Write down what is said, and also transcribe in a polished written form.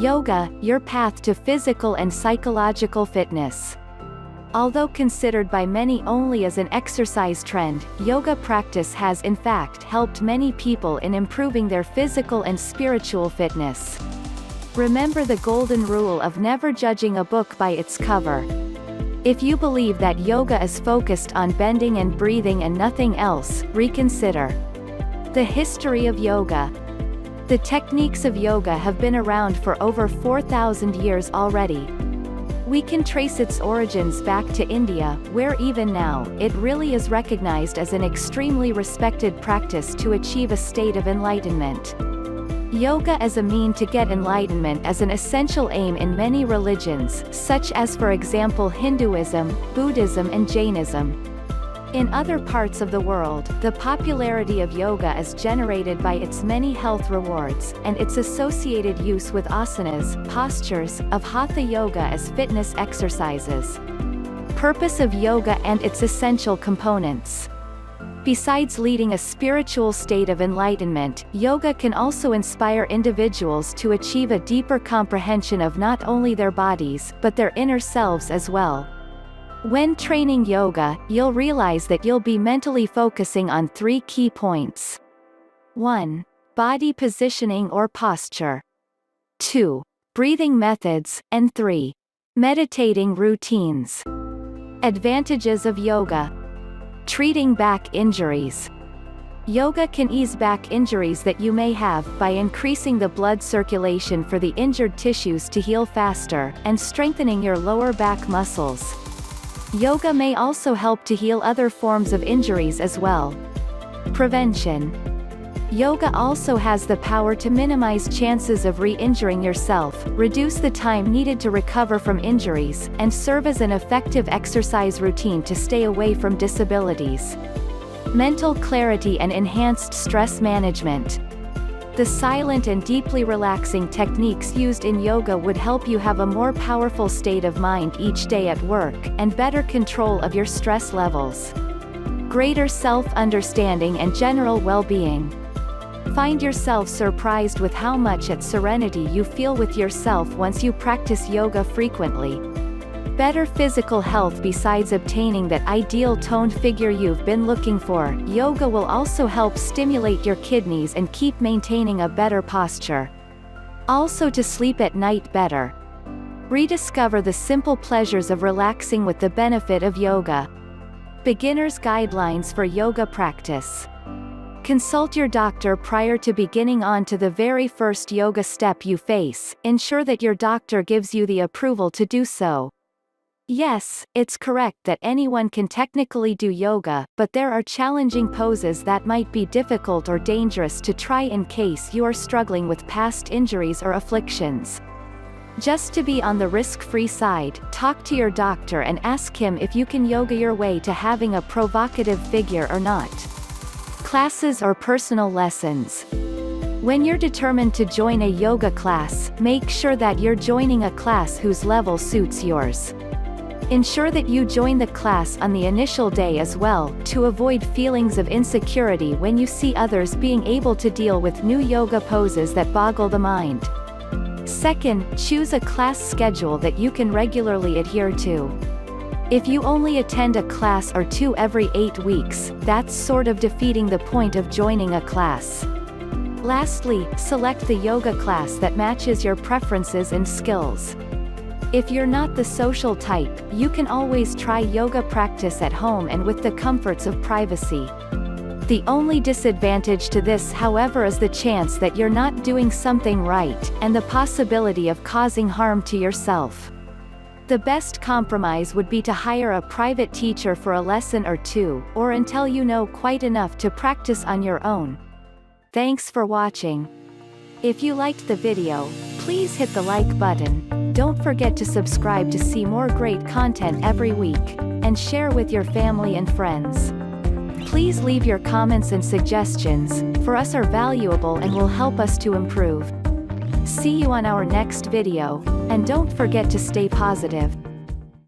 Yoga, your path to physical and psychological fitness. Although considered by many only as an exercise trend, yoga practice has in fact helped many people in improving their physical and spiritual fitness. Remember the golden rule of never judging a book by its cover. If you believe that yoga is focused on bending and breathing and nothing else, reconsider. The history of yoga. The techniques of yoga have been around for over 4,000 years already. We can trace its origins back to India, where even now, it really is recognized as an extremely respected practice to achieve a state of enlightenment. Yoga as a mean to get enlightenment is an essential aim in many religions, such as for example Hinduism, Buddhism and Jainism. In other parts of the world, the popularity of yoga is generated by its many health rewards, and its associated use with asanas, postures, of Hatha Yoga as fitness exercises. Purpose of yoga and its essential components. Besides leading a spiritual state of enlightenment, yoga can also inspire individuals to achieve a deeper comprehension of not only their bodies, but their inner selves as well. When training yoga, you'll realize that you'll be mentally focusing on 3 key points. 1. Body positioning or posture. 2. Breathing methods, and 3. Meditating routines. Advantages of yoga. Treating back injuries. Yoga can ease back injuries that you may have by increasing the blood circulation for the injured tissues to heal faster, and strengthening your lower back muscles. Yoga may also help to heal other forms of injuries as well. Prevention. Yoga also has the power to minimize chances of re-injuring yourself, reduce the time needed to recover from injuries, and serve as an effective exercise routine to stay away from disabilities. Mental clarity and enhanced stress management. The silent and deeply relaxing techniques used in yoga would help you have a more powerful state of mind each day at work, and better control of your stress levels. Greater self-understanding and general well-being. Find yourself surprised with how much at serenity you feel with yourself once you practice yoga frequently. Better physical health. Besides obtaining that ideal toned figure you've been looking for, yoga will also help stimulate your kidneys and keep maintaining a better posture. Also to sleep at night better. Rediscover the simple pleasures of relaxing with the benefit of yoga. Beginner's guidelines for yoga practice. Consult your doctor prior to beginning on to the very first yoga step you face. Ensure that your doctor gives you the approval to do so. Yes, it's correct that anyone can technically do yoga, but there are challenging poses that might be difficult or dangerous to try in case you are struggling with past injuries or afflictions. Just to be on the risk-free side, talk to your doctor and ask him if you can yoga your way to having a provocative figure or not. Classes or personal lessons. When you're determined to join a yoga class, make sure that you're joining a class whose level suits yours. Ensure that you join the class on the initial day as well, to avoid feelings of insecurity when you see others being able to deal with new yoga poses that boggle the mind. Second, choose a class schedule that you can regularly adhere to. If you only attend a class or 2 every 8 weeks, that's sort of defeating the point of joining a class. Lastly, select the yoga class that matches your preferences and skills. If you're not the social type, you can always try yoga practice at home and with the comforts of privacy. The only disadvantage to this, however, is the chance that you're not doing something right, and the possibility of causing harm to yourself. The best compromise would be to hire a private teacher for a lesson or 2, or until you know quite enough to practice on your own. Thanks for watching. If you liked the video, please hit the like button. Don't forget to subscribe to see more great content every week, and share with your family and friends. Please leave your comments and suggestions, for us are valuable and will help us to improve. See you on our next video, and don't forget to stay positive.